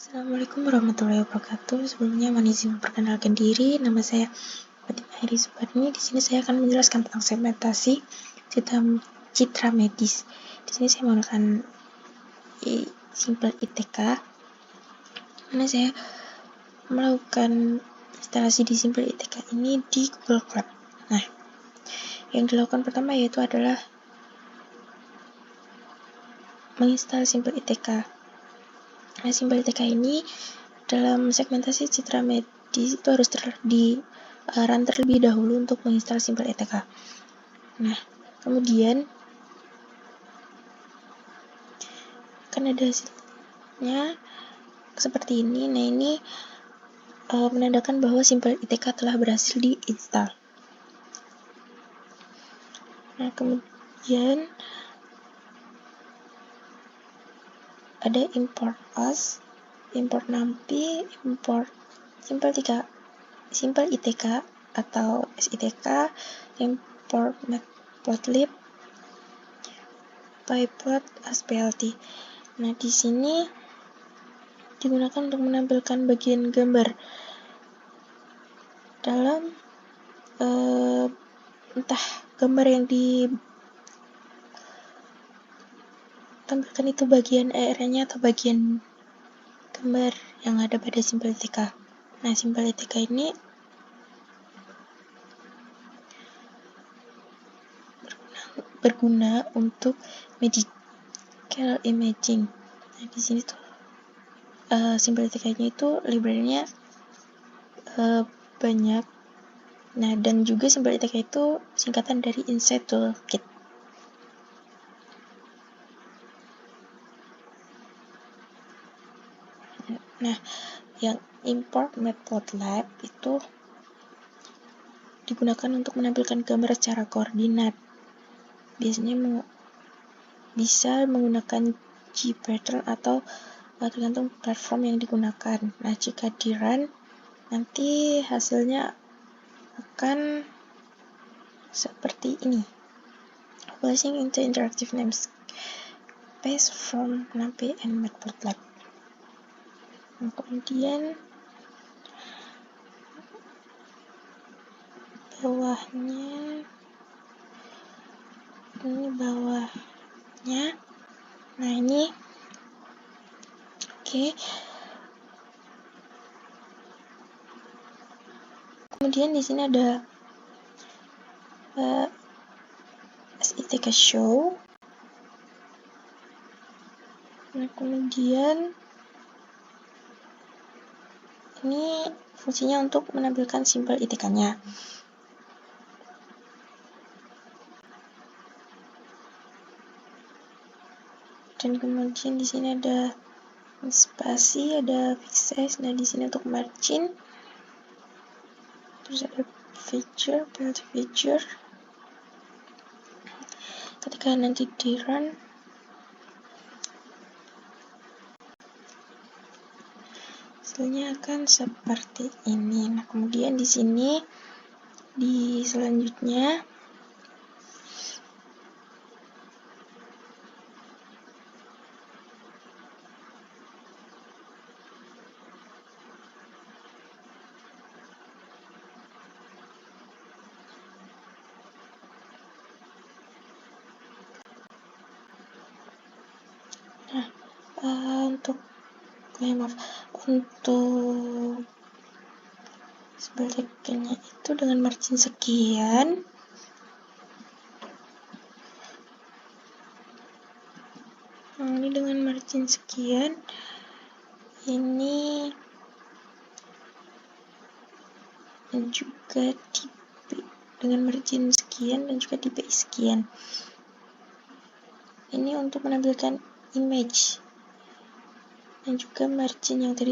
Assalamualaikum warahmatullahi wabarakatuh. Sebelumnya mohon izin memperkenalkan diri. Nama saya Fatimah Heri Suparni. Di sini saya akan menjelaskan tentang segmentasi citra medis. Di sini saya menggunakan Simple ITK. Mana saya melakukan instalasi di Simple ITK ini di Google Cloud. Nah, yang dilakukan pertama yaitu adalah menginstal Simple ITK. Nah, Simple ITK ini dalam segmentasi citra medis itu harus run terlebih dahulu untuk menginstal Simple ITK. Nah, kemudian akan ada hasilnya seperti ini. Nah, ini menandakan bahwa Simple ITK telah berhasil diinstal. Nah, kemudian ada import as, import nampi, import Simple ITK atau SITK, import matplotlib, pyplot ASPLT. Nah, di sini digunakan untuk menampilkan bagian gambar dalam entah gambar yang ditampilkan itu bagian area-nya atau bagian gambar yang ada pada Simple ITK. Nah, Simple ITK ini berguna untuk medical imaging. Nah, di sini tuh Simple ITK-nya itu library-nya banyak. Nah, dan juga Simple ITK itu singkatan dari Insight Toolkit. Nah, yang import matplotlib itu digunakan untuk menampilkan gambar secara koordinat. Biasanya bisa menggunakan Gpattern atau tergantung platform yang digunakan. Nah, jika di run, nanti hasilnya akan seperti ini. Flashing into interactive namespace from NumPy and matplotlib. Nah, kemudian bawahnya. Nah, ini oke. Kemudian di sini ada SITK show. Nah, kemudian ini fungsinya untuk menampilkan Simple ITK-nya. Dan kemudian di sini ada spasi, ada fixed size. Nah, di sini untuk margin. Terus ada feature, build feature. Ketika nanti di run, hasilnya akan seperti ini. Nah, kemudian di sini di selanjutnya untuk sebaliknya itu dengan margin sekian. Nah, ini dengan margin sekian. Ini dan juga dengan margin sekian dan juga DPI sekian. Ini untuk menampilkan image. Dan juga margin yang tadi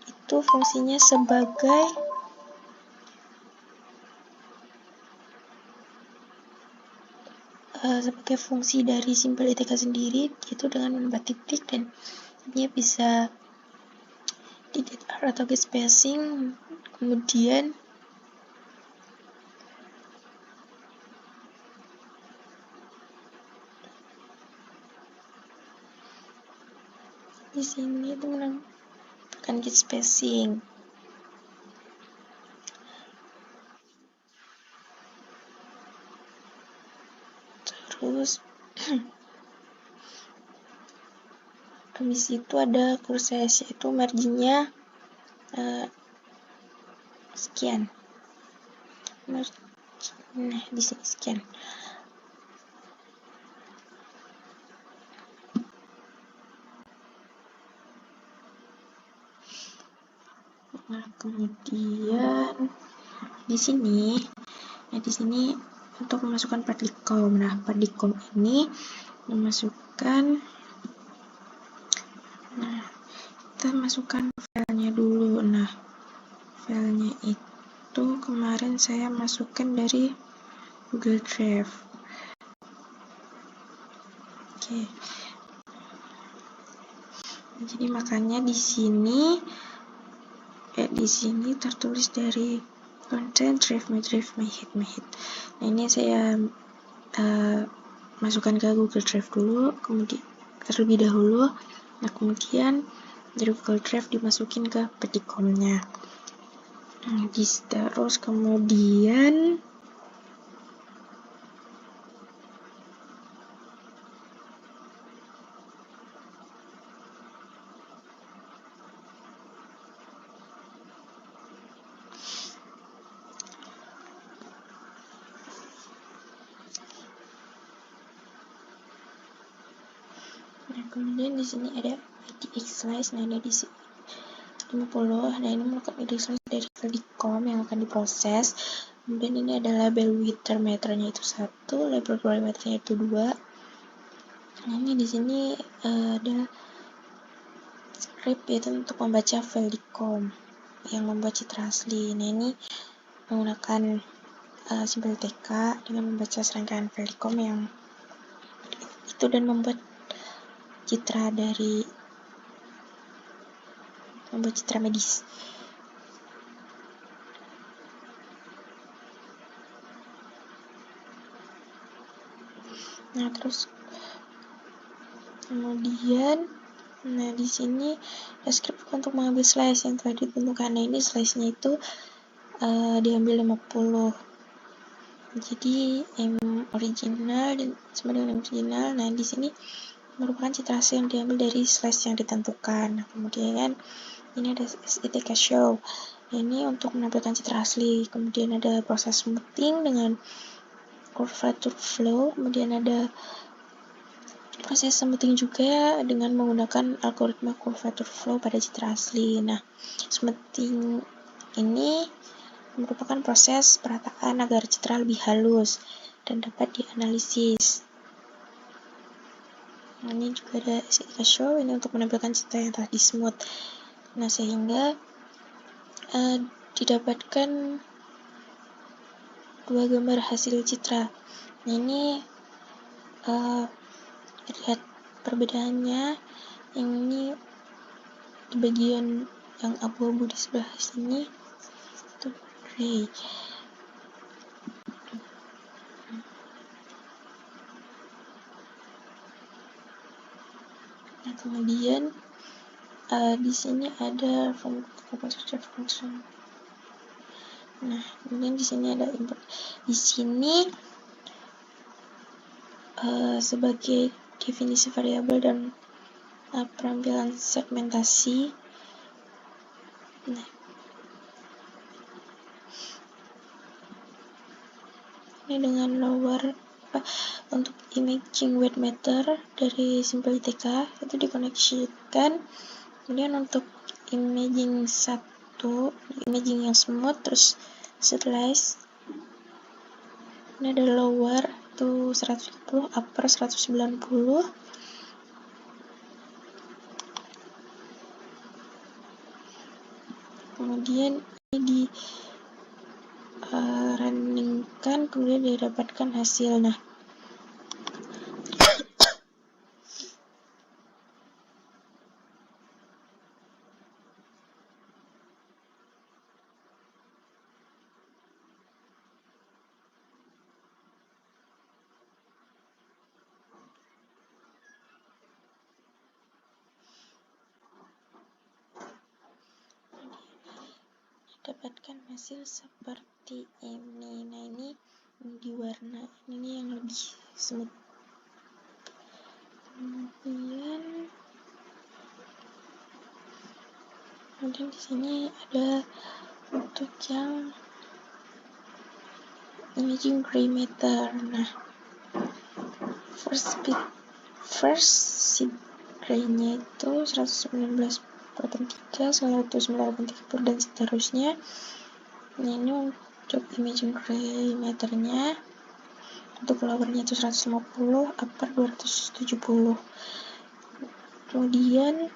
itu fungsinya sebagai fungsi dari Simple ITK sendiri, yaitu dengan menambah titik dan ini bisa di atau get spacing. Kemudian di sini itu git spacing. Terus habis itu ada kurses, yaitu marginnya sekian. Nah, di sini sekian. Nah, kemudian di sini untuk memasukkan partikel. Nah, partikel ini memasukkan, kita masukkan filenya dulu. Nah, filenya itu kemarin saya masukkan dari Google Drive. Oke. Jadi makanya di sini tertulis dari content drive my hit. Nah, ini saya masukkan ke Google Drive dulu, kemudian terlebih dahulu. Nah, kemudian dari Google Drive dimasukin ke petikomnya. Terus kemudian di sini ada IDX slice. Nah, ini di sini 50. Nah, ini merupakan IDX slice dari Felicom yang akan diproses. Kemudian ini ada label width meternya itu 1, label parameternya itu 2. Nah, ini di sini ada script, yaitu untuk membaca Felicom yang membuat citra asli. Nah, ini menggunakan simbol TK dengan membaca serangkaian Felicom yang itu dan membuat citra medis. Nah, terus kemudian di sini ada script untuk mengambil slice yang telah ditentukan. Nah, ini slice-nya itu diambil 50. Jadi original dan sama dengan original. Nah, di sini merupakan citra asli yang diambil dari slice yang ditentukan. Nah, kemudian ini ada SETK show. Nah, ini untuk menampilkan citra asli. Kemudian ada proses smoothing dengan curvature flow. Kemudian ada proses smoothing juga dengan menggunakan algoritma curvature flow pada citra asli. Nah, smoothing ini merupakan proses perataan agar citra lebih halus dan dapat dianalisis. Nah, ini juga ada SETK show, ini untuk menampilkan citra yang telah di-smooth. Nah, sehingga didapatkan 2 gambar hasil citra. Nah, ini lihat perbedaannya. Yang ini di bagian yang abu-abu di sebelah sini itu gray. Nah, kemudian di sini ada function. Nah, kemudian di sini ada import. Di sini sebagai definisi variabel dan perampilan segmentasi. Nah, ini dengan lower untuk imaging weight meter dari Simple ITK itu dikoneksikan. Kemudian untuk imaging 1, imaging yang smooth, terus slice, ini ada lower itu 110, upper 190. Kemudian ini di runningkan, kemudian didapatkan hasil. Nah, dapatkan hasil seperti ini. Nah, ini di warna ini yang lebih smooth. Kemudian di sini ada untuk yang imaging gray matter. Nah, first sheet gray-nya itu 119/3, 109/30 dan seterusnya. Nah, ini untuk imaging gray matternya. Untuk lowernya itu 150, upper 270. Kemudian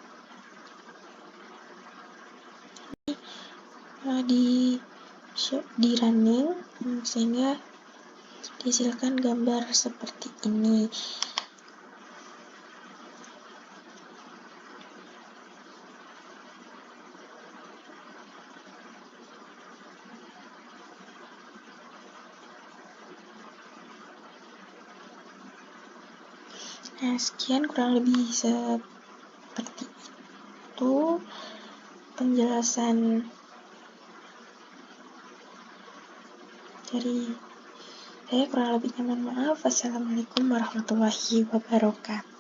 di running sehingga dihasilkan gambar seperti ini. Nah, sekian kurang lebih seperti itu penjelasan dari saya. Kurang lebihnya mohon maaf. Wassalamualaikum warahmatullahi wabarakatuh.